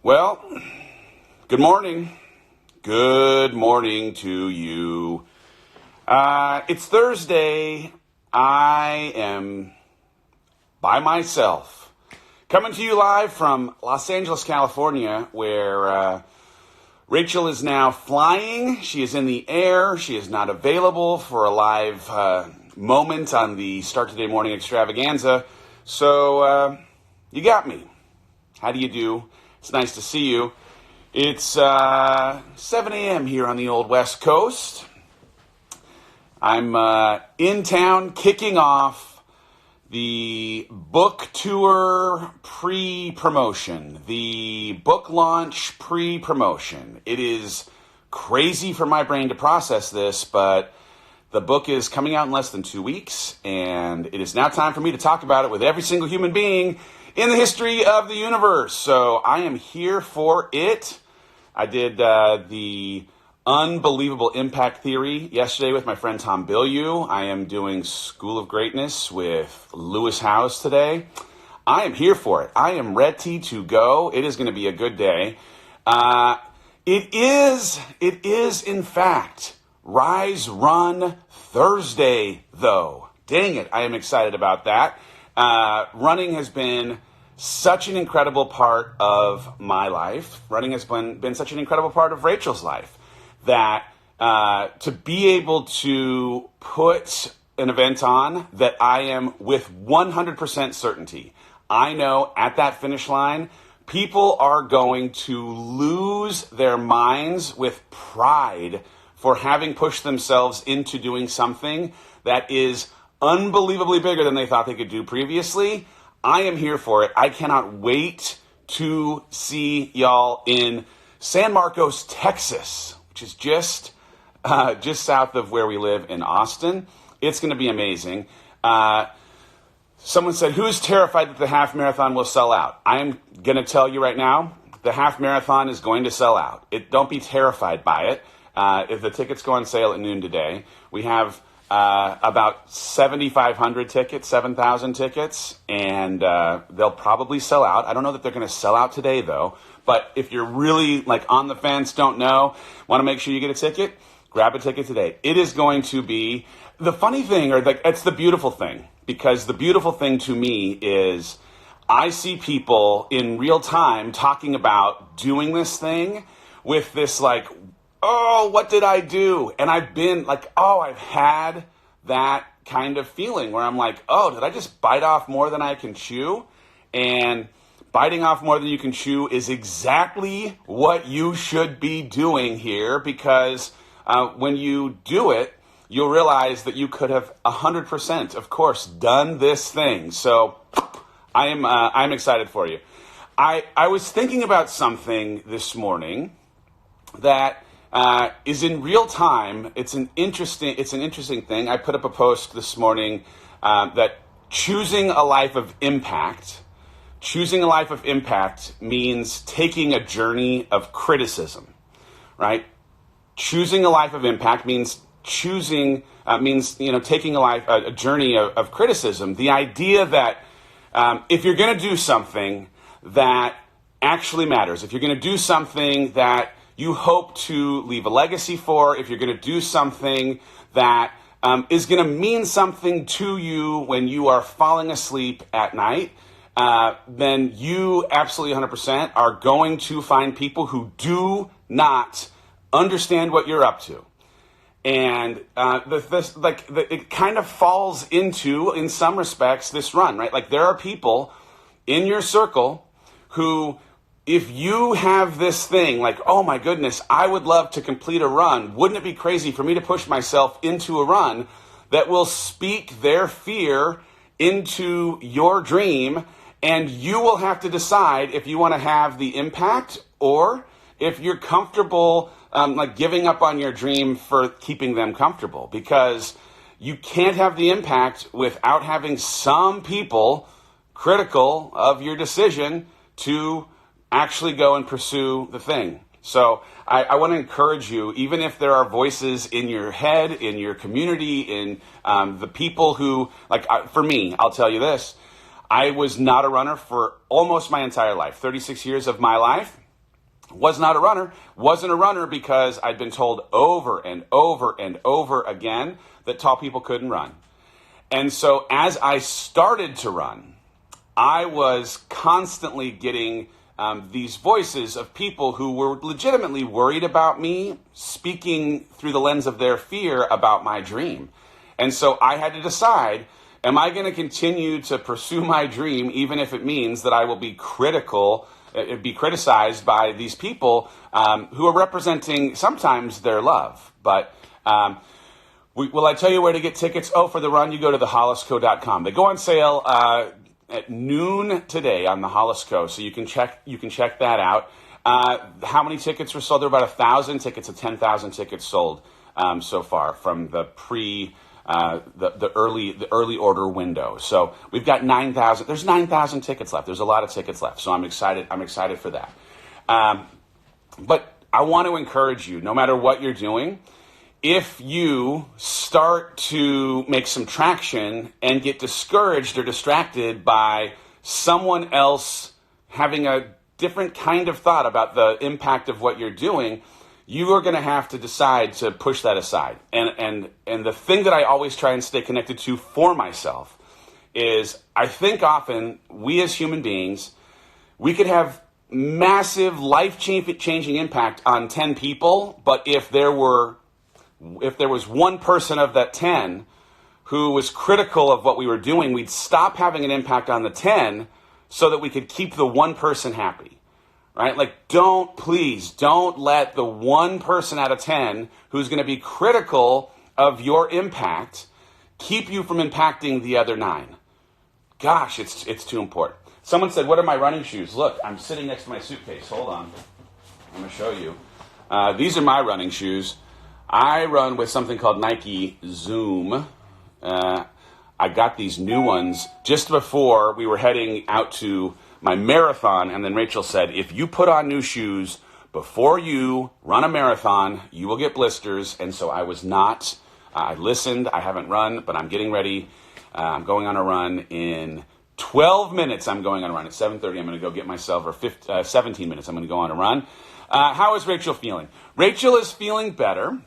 Well, good morning. Good morning to you. It's Thursday. I am by myself. Coming to you live from Los Angeles, California, where Rachel is now flying. She is in the air. She is not available for a live moment on the Start Today Morning Extravaganza. So you got me. How do you do? It's nice to see you. It's 7 a.m. here on the old West Coast. I'm in town kicking off the book tour pre-promotion, the book launch pre-promotion. It is crazy for my brain to process this, but the book is coming out in less than 2 weeks, and it is now time for me to talk about it with every single human being in the history of the universe. So I am here for it. I did the Unbelievable Impact Theory yesterday with my friend Tom Bilyeu. I am doing School of Greatness with Lewis Howes today. I am here for it. I am ready to go. It is going to be a good day. It is in fact Rise Run Thursday, though. Dang it, I am excited about that. Running has been such an incredible part of my life. Running has been such an incredible part of Rachel's life that to be able to put an event on that I am with 100% certainty, I know at that finish line, people are going to lose their minds with pride for having pushed themselves into doing something that is unbelievably bigger than they thought they could do previously. I am here for it. I cannot wait to see y'all in San Marcos, Texas, which is just south of where we live in Austin. It's going to be amazing. Someone said, who's terrified that the half marathon will sell out? I'm going to tell you right now, the half marathon is going to sell out. Don't be terrified by it. If the tickets go on sale at noon today, we have about 7,500 tickets, 7,000 tickets, and they'll probably sell out. I don't know that they're going to sell out today, though. But if you're really on the fence, don't know, want to make sure you get a ticket, grab a ticket today. It is going to be the funny thing, or it's the beautiful thing, because the beautiful thing to me is I see people in real time talking about doing this thing with this oh, what did I do? And I've been I've had that kind of feeling where I'm oh, did I just bite off more than I can chew? And biting off more than you can chew is exactly what you should be doing here, because when you do it, you'll realize that you could have 100%, of course, done this thing. So I'm excited for you. I was thinking about something this morning that is in real time. It's an interesting thing. I put up a post this morning that choosing a life of impact means taking a journey of criticism, right? Choosing a life of impact means taking a journey of criticism. The idea that if you're going to do something that actually matters, if you're going to do something that you hope to leave a legacy for, if you're going to do something that is going to mean something to you when you are falling asleep at night, then you absolutely 100% are going to find people who do not understand what you're up to. And it kind of falls into, in some respects, this run, right? There are people in your circle who, if you have this thing oh my goodness, I would love to complete a run, wouldn't it be crazy for me to push myself into a run, that will speak their fear into your dream, and you will have to decide if you want to have the impact or if you're comfortable giving up on your dream for keeping them comfortable, because you can't have the impact without having some people critical of your decision to actually go and pursue the thing. So I want to encourage you, even if there are voices in your head, in your community, in the people who, for me, I'll tell you this, I was not a runner for almost my entire life, 36 years of my life. Was not a runner. Wasn't a runner because I'd been told over and over and over again that tall people couldn't run. And so as I started to run, I was constantly getting these voices of people who were legitimately worried about me, speaking through the lens of their fear about my dream. And so I had to decide, am I going to continue to pursue my dream, even if it means that I will be criticized by these people who are representing sometimes their love. But will I tell you where to get tickets? Oh, for the run, you go to thehollisco.com. They go on sale at noon today on the Hollis Co. So you can check that out. How many tickets were sold? There were about 1,000 tickets of 10,000 tickets sold so far from the the early order window. So we've got 9,000. There's 9,000 tickets left. There's a lot of tickets left. So I'm excited. I'm excited for that. But I want to encourage you, no matter what you're doing, if you start to make some traction and get discouraged or distracted by someone else having a different kind of thought about the impact of what you're doing, you are going to have to decide to push that aside. And the thing that I always try and stay connected to for myself is I think often we as human beings, we could have massive life-changing impact on 10 people, but if there was one person of that 10 who was critical of what we were doing, we'd stop having an impact on the 10 so that we could keep the one person happy, right? Like, please don't let the one person out of 10 who's going to be critical of your impact keep you from impacting the other 9. Gosh, it's too important. Someone said, what are my running shoes? Look, I'm sitting next to my suitcase. Hold on. I'm going to show you. These are my running shoes. I run with something called Nike Zoom. I got these new ones just before we were heading out to my marathon, and then Rachel said, if you put on new shoes before you run a marathon, you will get blisters. And so I was not. I listened. I haven't run, but I'm getting ready. I'm going on a run in 12 minutes. I'm going on a run at 7:30. I'm going to go get myself, or 17 minutes. I'm going to go on a run. How is Rachel feeling? Rachel is feeling better,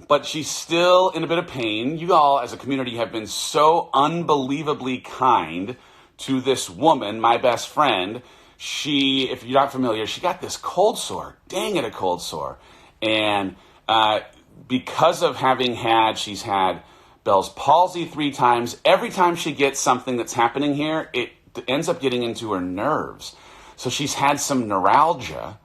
but she's still in a bit of pain. You all, as a community, have been so unbelievably kind to this woman, my best friend. She, if you're not familiar, she got this cold sore. Dang it, a cold sore. And because of she's had Bell's palsy 3 times. Every time she gets something that's happening here, it ends up getting into her nerves. So she's had some neuralgia,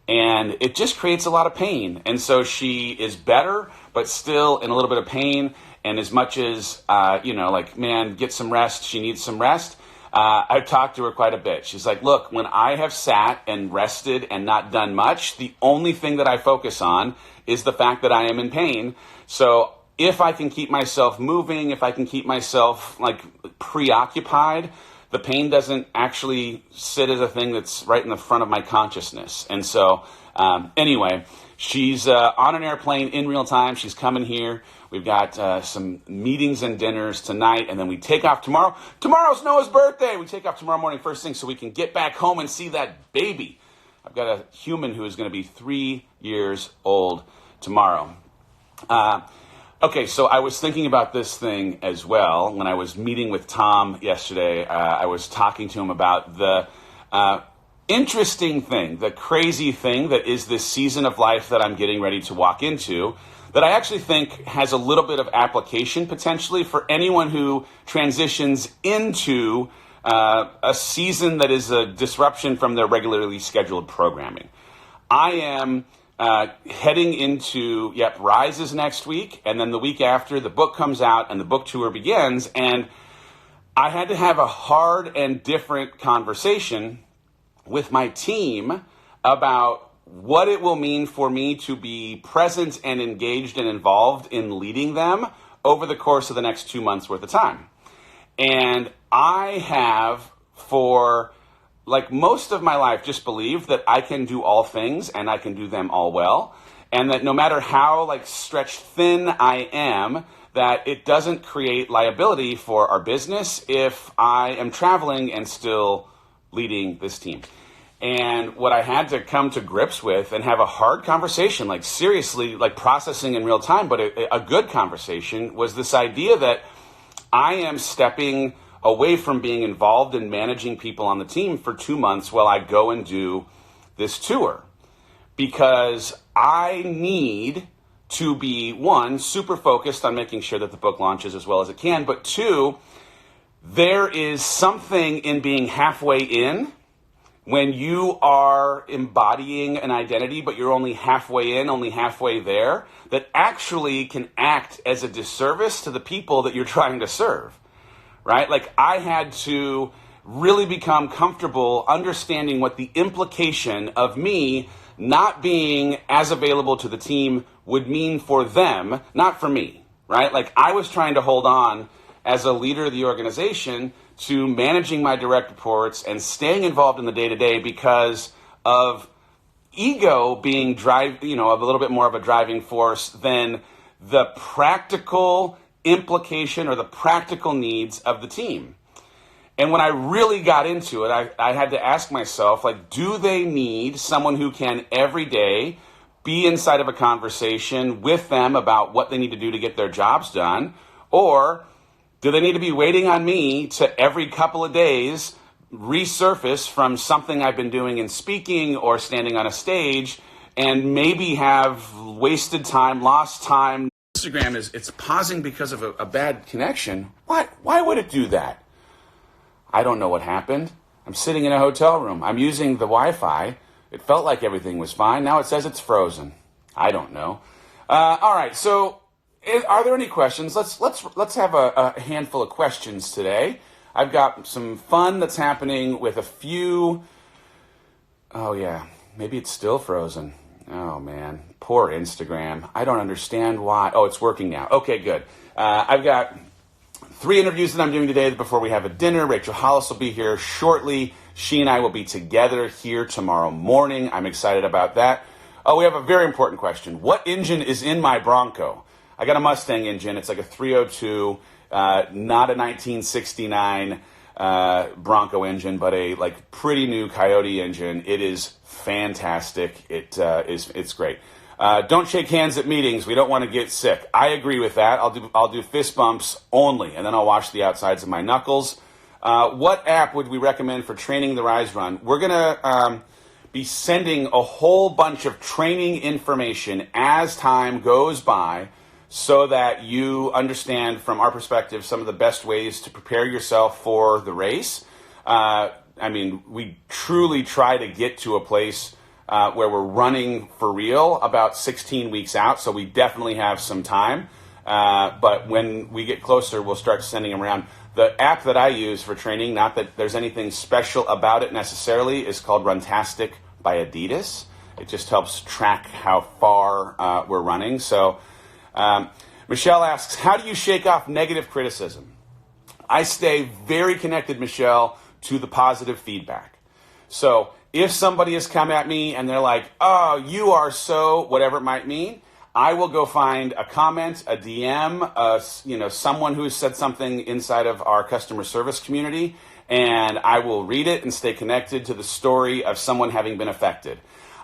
and it just creates a lot of pain. And so she is better, but still in a little bit of pain. And as much as, man, get some rest, she needs some rest. I've talked to her quite a bit. She's like, look, when I have sat and rested and not done much, the only thing that I focus on is the fact that I am in pain. So if I can keep myself moving, if I can keep myself preoccupied, the pain doesn't actually sit as a thing that's right in the front of my consciousness. And so anyway, she's on an airplane in real time. She's coming here. We've got some meetings and dinners tonight, and then we take off tomorrow. Tomorrow's Noah's birthday. We take off tomorrow morning first thing so we can get back home and see that baby. I've got a human who is going to be 3 years old tomorrow. Okay, so I was thinking about this thing as well. When I was meeting with Tom yesterday, I was talking to him about the interesting thing, the crazy thing that is this season of life that I'm getting ready to walk into, that I actually think has a little bit of application potentially for anyone who transitions into a season that is a disruption from their regularly scheduled programming. I am heading into, Rise is next week, and then the week after, the book comes out and the book tour begins, and I had to have a hard and different conversation with my team about what it will mean for me to be present and engaged and involved in leading them over the course of the next 2 months worth of time. And I have, for most of my life, just believed that I can do all things and I can do them all well. And that no matter how stretched thin I am, that it doesn't create liability for our business if I am traveling and still leading this team. And what I had to come to grips with and have a hard conversation, like seriously, like processing in real time, but a good conversation, was this idea that I am stepping away from being involved in managing people on the team for 2 months while I go and do this tour. Because I need to be, one, super focused on making sure that the book launches as well as it can, but two, there is something in being halfway in when you are embodying an identity, but you're only halfway in, only halfway there, that actually can act as a disservice to the people that you're trying to serve, right? Like, I had to really become comfortable understanding what the implication of me not being as available to the team would mean for them, not for me, right? Like, I was trying to hold on as a leader of the organization to managing my direct reports and staying involved in the day-to-day because of ego being a little bit more of a driving force than the practical implication or the practical needs of the team. And when I really got into it, I had to ask myself, like, do they need someone who can every day be inside of a conversation with them about what they need to do to get their jobs done? Or do they need to be waiting on me to every couple of days resurface from something I've been doing in speaking or standing on a stage and maybe have wasted time, lost time? Instagram it's pausing because of a bad connection. Why would it do that? I don't know what happened. I'm sitting in a hotel room. I'm using the Wi-Fi. It felt like everything was fine. Now it says it's frozen. I don't know. All right, so are there any questions? Let's have a handful of questions today. I've got some fun that's happening with a few. Oh yeah, maybe it's still frozen. Oh man, poor Instagram. I don't understand why. Oh, it's working now. Okay, good. I've got 3 interviews that I'm doing today before we have a dinner. Rachel Hollis will be here shortly. She and I will be together here tomorrow morning. I'm excited about that. Oh, we have a very important question. What engine is in my Bronco? I got a Mustang engine. It's like a 302, not a 1969 Bronco engine, but a like pretty new Coyote engine. It is fantastic. It's great. Don't shake hands at meetings. We don't want to get sick. I agree with that. I'll do fist bumps only, and then I'll wash the outsides of my knuckles. What app would we recommend for training the Rise Run? We're gonna be sending a whole bunch of training information as time goes by, so that you understand from our perspective some of the best ways to prepare yourself for the race. We truly try to get to a place where we're running for real about 16 weeks out, so we definitely have some time. But when we get closer, we'll start sending them around. The app that I use for training, not that there's anything special about it necessarily, is called Runtastic by Adidas. It just helps track how far we're running. So Michelle asks, how do you shake off negative criticism? I stay very connected, Michelle, to the positive feedback. So if somebody has come at me and they're like, oh, you are so, whatever it might mean, I will go find a comment, a DM, someone who has said something inside of our customer service community, and I will read it and stay connected to the story of someone having been affected.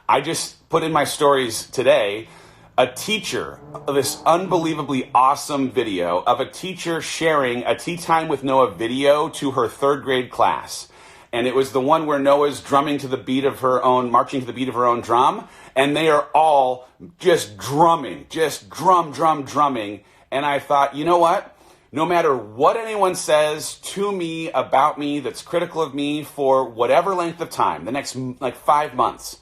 I just put in my stories today a teacher, this unbelievably awesome video of a teacher sharing a Tea Time with Noah video to her 3rd grade class. And it was the one where Noah's marching to the beat of her own drum, and they are all just drumming, just drumming. And I thought, you know what? No matter what anyone says to me, about me, that's critical of me for whatever length of time, the next 5 months,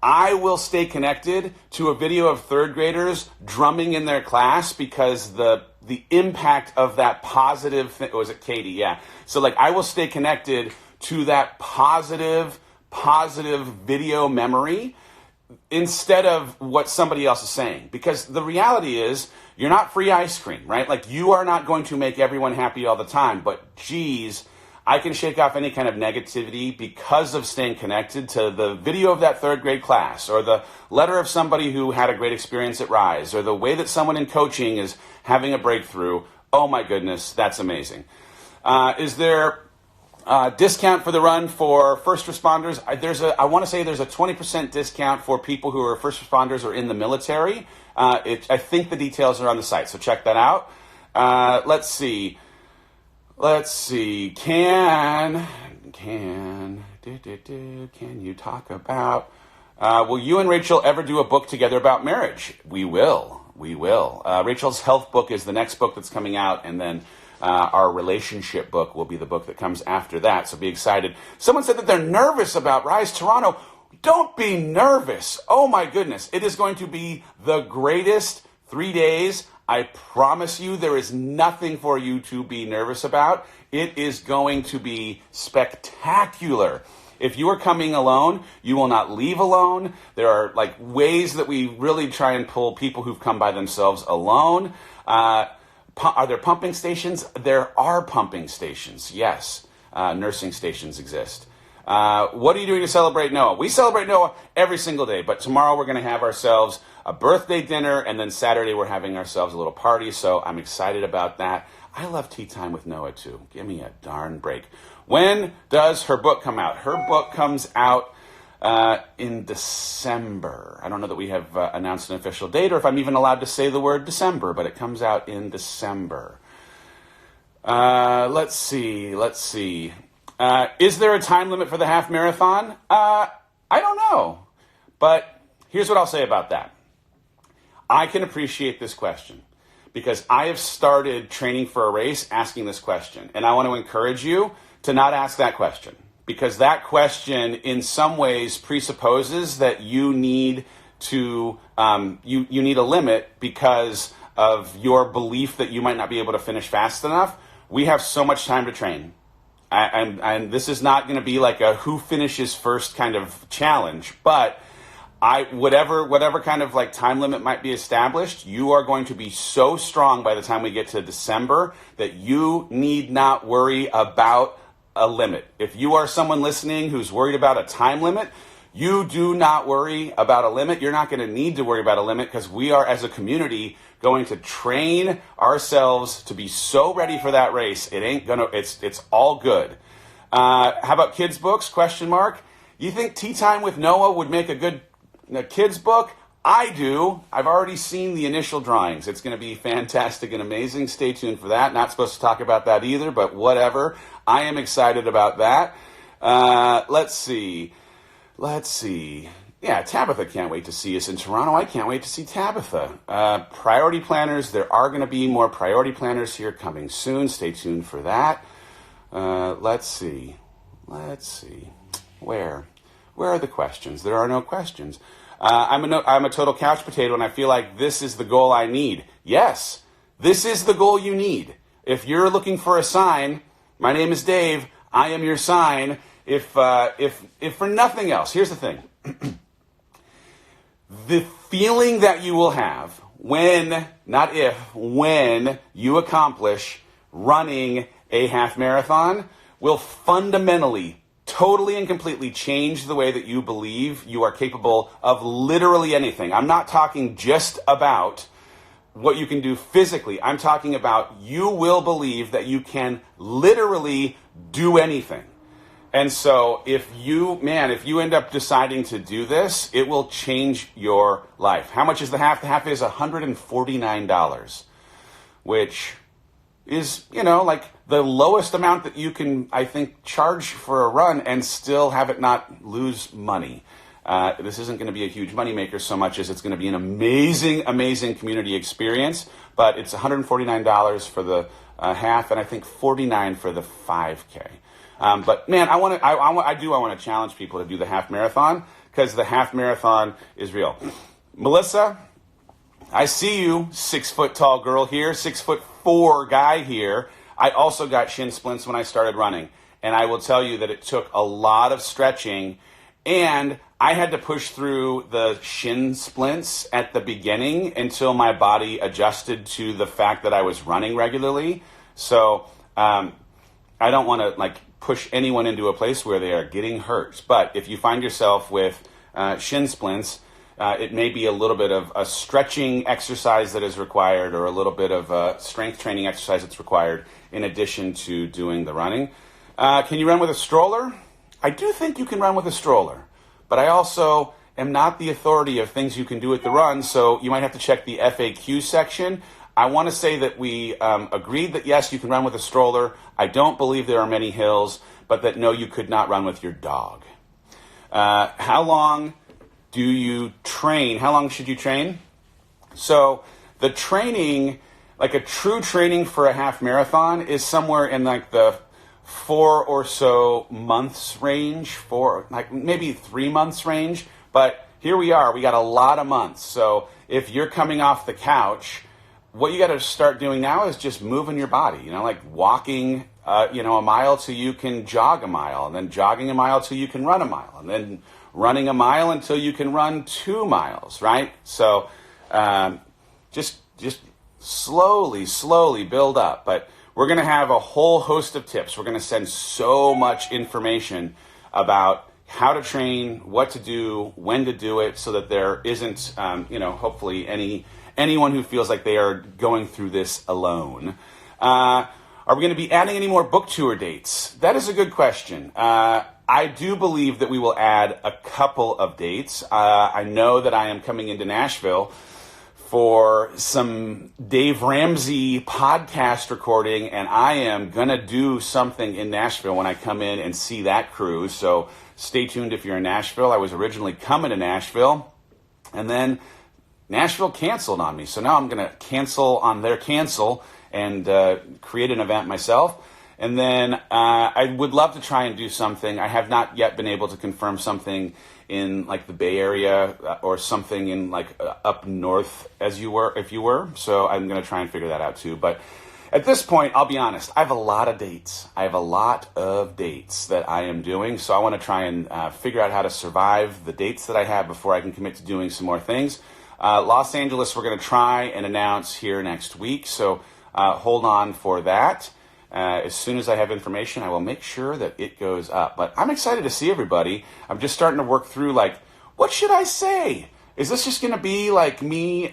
I will stay connected to a video of 3rd graders drumming in their class, because the impact of that positive thing, was it Katie? Yeah. So I will stay connected to that positive video memory instead of what somebody else is saying. Because the reality is, you're not free ice cream, right? You are not going to make everyone happy all the time, but geez, I can shake off any kind of negativity because of staying connected to the video of that 3rd grade class, or the letter of somebody who had a great experience at Rise, or the way that someone in coaching is having a breakthrough. Oh my goodness, that's amazing. Is there Discount for the run for first responders. I want to say there's a 20% discount for people who are first responders or in the military. I think the details are on the site, so check that out. Let's see. Can you talk about? Will you and Rachel ever do a book together about marriage? We will. Rachel's health book is the next book that's coming out, and then our relationship book will be the book that comes after that, so be excited. Someone said that they're nervous about Rise Toronto. Don't be nervous. Oh my goodness. It is going to be the greatest 3 days. I promise you there is nothing for you to be nervous about. It is going to be spectacular. If you are coming alone, you will not leave alone. There are ways that we really try and pull people who've come by themselves alone. Are there pumping stations? There are pumping stations, yes. Nursing stations exist. What are you doing to celebrate Noah? We celebrate Noah every single day, but tomorrow we're going to have ourselves a birthday dinner, and then Saturday we're having ourselves a little party, so I'm excited about that. I love tea time with Noah, too. Give me a darn break. When does her book come out? Her book comes out in December. I don't know that we have announced an official date or if I'm even allowed to say the word December, but it comes out in December. Let's see. Is there a time limit for the half marathon? I don't know. But here's what I'll say about that. I can appreciate this question because I have started training for a race asking this question. And I want to encourage you to not ask that question, because that question in some ways presupposes that you need to you need a limit because of your belief that you might not be able to finish fast enough. We have so much time to train. And this is not going to be like a who finishes first kind of challenge, but whatever kind of time limit might be established, you are going to be so strong by the time we get to December that you need not worry about a limit. If you are someone listening who's worried about a time limit, you do not worry about a limit. You're not going to need to worry about a limit because we are, as a community, going to train ourselves to be so ready for that race. It's all good. How about kids' books? Question mark. You think Tea Time with Noah would make a good kids' book? I do. I've already seen the initial drawings. It's going to be fantastic and amazing. Stay tuned for that. Not supposed to talk about that either, but whatever. I am excited about that. Let's see. Yeah, Tabitha can't wait to see us in Toronto. I can't wait to see Tabitha. Priority planners. There are going to be more priority planners here coming soon. Stay tuned for that. Let's see. Where are the questions? There are no questions. I'm a total couch potato, and I feel like this is the goal I need. Yes, this is the goal you need. If you're looking for a sign, my name is Dave. I am your sign. If for nothing else, here's the thing. The feeling that you will have when you accomplish running a half marathon will fundamentally, totally and completely change the way that you believe you are capable of literally anything. I'm not talking just about what you can do physically. I'm talking about you will believe that you can literally do anything. And so if you end up deciding to do this, it will change your life. How much is the half? The half is $149, which is, the lowest amount that you can, I think, charge for a run and still have it not lose money. This isn't going to be a huge moneymaker so much as it's going to be an amazing, amazing community experience. But it's $149 for the half, and I think $49 for the 5K. But man, I want to challenge people to do the half marathon because the half marathon is real. Melissa, I see you, 6 foot tall girl here, 6'4" guy here. I also got shin splints when I started running, and I will tell you that it took a lot of stretching, and I had to push through the shin splints at the beginning until my body adjusted to the fact that I was running regularly. So I don't want to push anyone into a place where they are getting hurt. But if you find yourself with shin splints, it may be a little bit of a stretching exercise that is required or a little bit of a strength training exercise that's required in addition to doing the running. Can you run with a stroller? I do think you can run with a stroller, but I also am not the authority of things you can do at the run, so you might have to check the FAQ section. I want to say that we agreed that yes, you can run with a stroller. I don't believe there are many hills, but that no, you could not run with your dog. How long do you train? How long should you train? So the training, like a true training for a half marathon, is somewhere in like the 4 or so months range, maybe 3 months range. But here we are, we got a lot of months. So if you're coming off the couch, what you got to start doing now is just moving your body, like walking, a mile till you can jog a mile, and then jogging a mile till you can run a mile, and then running a mile until you can run 2 miles, right? So just slowly build up. But we're going to have a whole host of tips. We're going to send so much information about how to train, what to do, when to do it, so that there isn't, hopefully anyone who feels like they are going through this alone. Are we going to be adding any more book tour dates? That is a good question. I do believe that we will add a couple of dates. I know that I am coming into Nashville for some Dave Ramsey podcast recording, and I am going to do something in Nashville when I come in and see that crew. So stay tuned if you're in Nashville. I was originally coming to Nashville, and then Nashville canceled on me. So now I'm going to cancel on their cancel and create an event myself. And then I would love to try and do something. I have not yet been able to confirm something in like the Bay Area or something in like up north if you were. So I'm going to try and figure that out too. But at this point, I'll be honest, I have a lot of dates. I have a lot of dates that I am doing. So I want to try and figure out how to survive the dates that I have before I can commit to doing some more things. Los Angeles, we're going to try and announce here next week. So hold on for that. As soon as I have information, I will make sure that it goes up. But I'm excited to see everybody. I'm just starting to work through, like, what should I say? Is this just going to be like me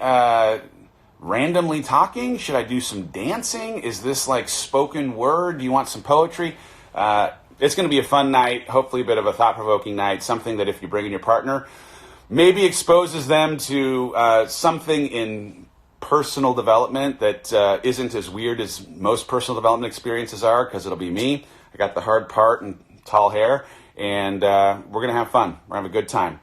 randomly talking? Should I do some dancing? Is this like spoken word? Do you want some poetry? It's going to be a fun night, hopefully a bit of a thought-provoking night, something that if you bring in your partner, maybe exposes them to something in personal development that isn't as weird as most personal development experiences are, because it'll be me. I got the hard part and tall hair, and we're going to have fun. We're going to have a good time.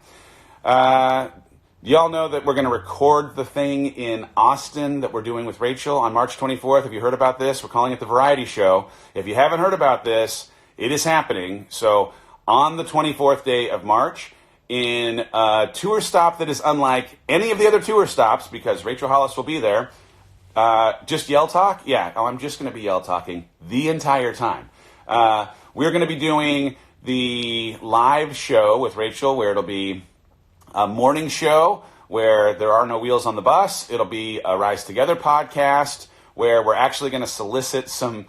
Y'all know that we're going to record the thing in Austin that we're doing with Rachel on March 24th. Have you heard about this? We're calling it the Variety Show. If you haven't heard about this, it is happening. So on the 24th day of March, in a tour stop that is unlike any of the other tour stops, because Rachel Hollis will be there. Just yell talk? Yeah, I'm just going to be yell talking the entire time. We're going to be doing the live show with Rachel, where it'll be a morning show where there are no wheels on the bus. It'll be a Rise Together podcast where we're actually going to solicit some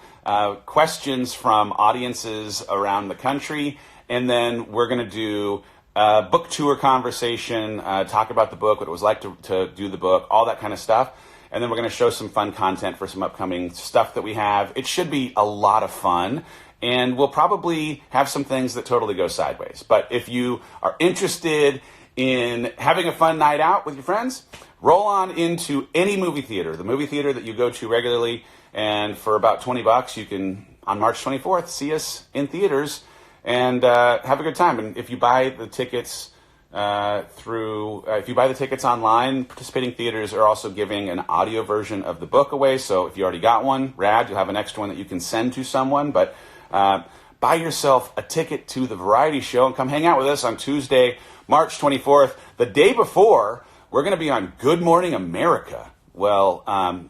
questions from audiences around the country. And then we're going to do book tour conversation, talk about the book, what it was like to do the book, all that kind of stuff. And then we're going to show some fun content for some upcoming stuff that we have. It should be a lot of fun, and we'll probably have some things that totally go sideways. But if you are interested in having a fun night out with your friends, roll on into any movie theater, the movie theater that you go to regularly, and for about $20, you can, on March 24th, see us in theaters and have a good time. And if you buy the tickets if you buy the tickets online, participating theaters are also giving an audio version of the book away. So if you already got one, rad, you'll have an extra one that you can send to someone. But buy yourself a ticket to the Variety Show and come hang out with us on Tuesday, March 24th. The day before, we're going to be on Good Morning America. Well,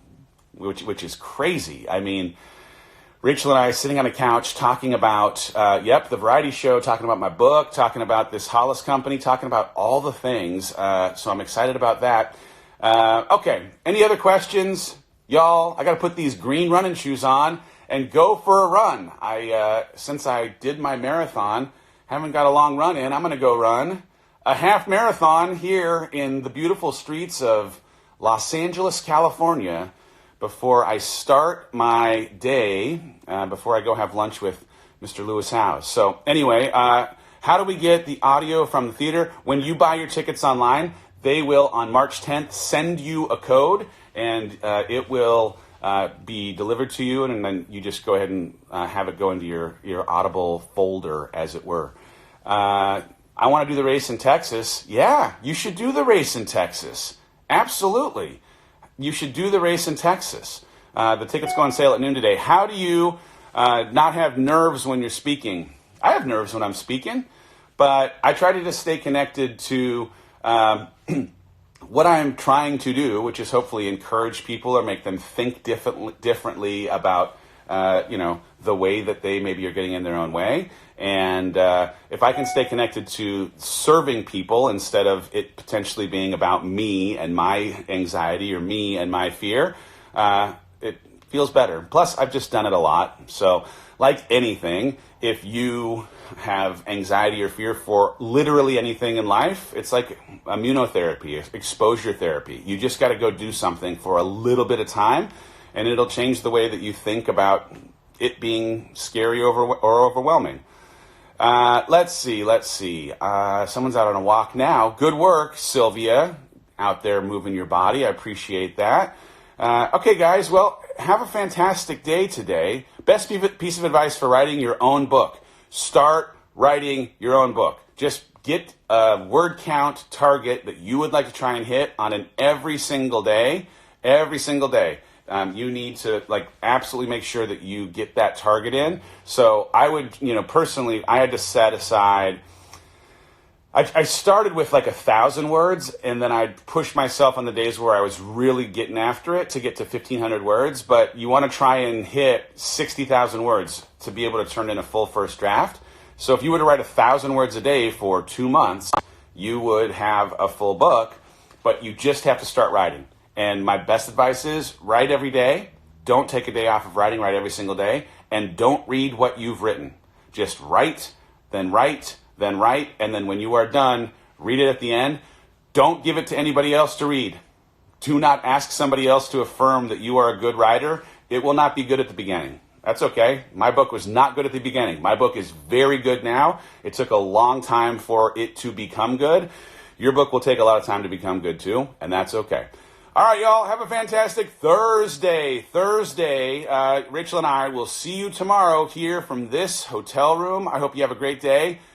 which is crazy. I mean, Rachel and I sitting on a couch talking about, the Variety Show, talking about my book, talking about this Hollis company, talking about all the things. So I'm excited about that. Okay, any other questions? Y'all, I got to put these green running shoes on and go for a run. Since I did my marathon, haven't got a long run in, I'm going to go run a half marathon here in the beautiful streets of Los Angeles, California, before I start my day, before I go have lunch with Mr. Lewis Howes. So anyway, how do we get the audio from the theater? When you buy your tickets online, they will, on March 10th, send you a code, and it will be delivered to you, and then you just go ahead and have it go into your Audible folder, as it were. I want to do the race in Texas. Yeah, you should do the race in Texas. Absolutely. You should do the race in Texas. The tickets go on sale at noon today. How do you not have nerves when you're speaking? I have nerves when I'm speaking, but I try to just stay connected to what I'm trying to do, which is hopefully encourage people or make them think differently about the way that they maybe are getting in their own way. And if I can stay connected to serving people instead of it potentially being about me and my anxiety or me and my fear, it feels better. Plus, I've just done it a lot. So, like anything, if you have anxiety or fear for literally anything in life, it's like immunotherapy, exposure therapy. You just got to go do something for a little bit of time, and it'll change the way that you think about it being scary or overwhelming. Let's see. Someone's out on a walk now. Good work, Sylvia, out there moving your body. I appreciate that. Okay, guys, well, have a fantastic day today. Best piece of advice for writing your own book. Start writing your own book. Just get a word count target that you would like to try and hit on an every single day. Every single day. You need to absolutely make sure that you get that target in. So I would, personally, I had to set aside, I started with 1,000 words, and then I'd push myself on the days where I was really getting after it to get to 1,500 words. But you want to try and hit 60,000 words to be able to turn in a full first draft. So if you were to write 1,000 words a day for 2 months, you would have a full book, but you just have to start writing. And my best advice is write every day. Don't take a day off of writing. Write every single day. And don't read what you've written. Just write, then write, then write. And then when you are done, read it at the end. Don't give it to anybody else to read. Do not ask somebody else to affirm that you are a good writer. It will not be good at the beginning. That's okay. My book was not good at the beginning. My book is very good now. It took a long time for it to become good. Your book will take a lot of time to become good too, and that's okay. All right, y'all, have a fantastic Thursday. Rachel and I will see you tomorrow here from this hotel room. I hope you have a great day.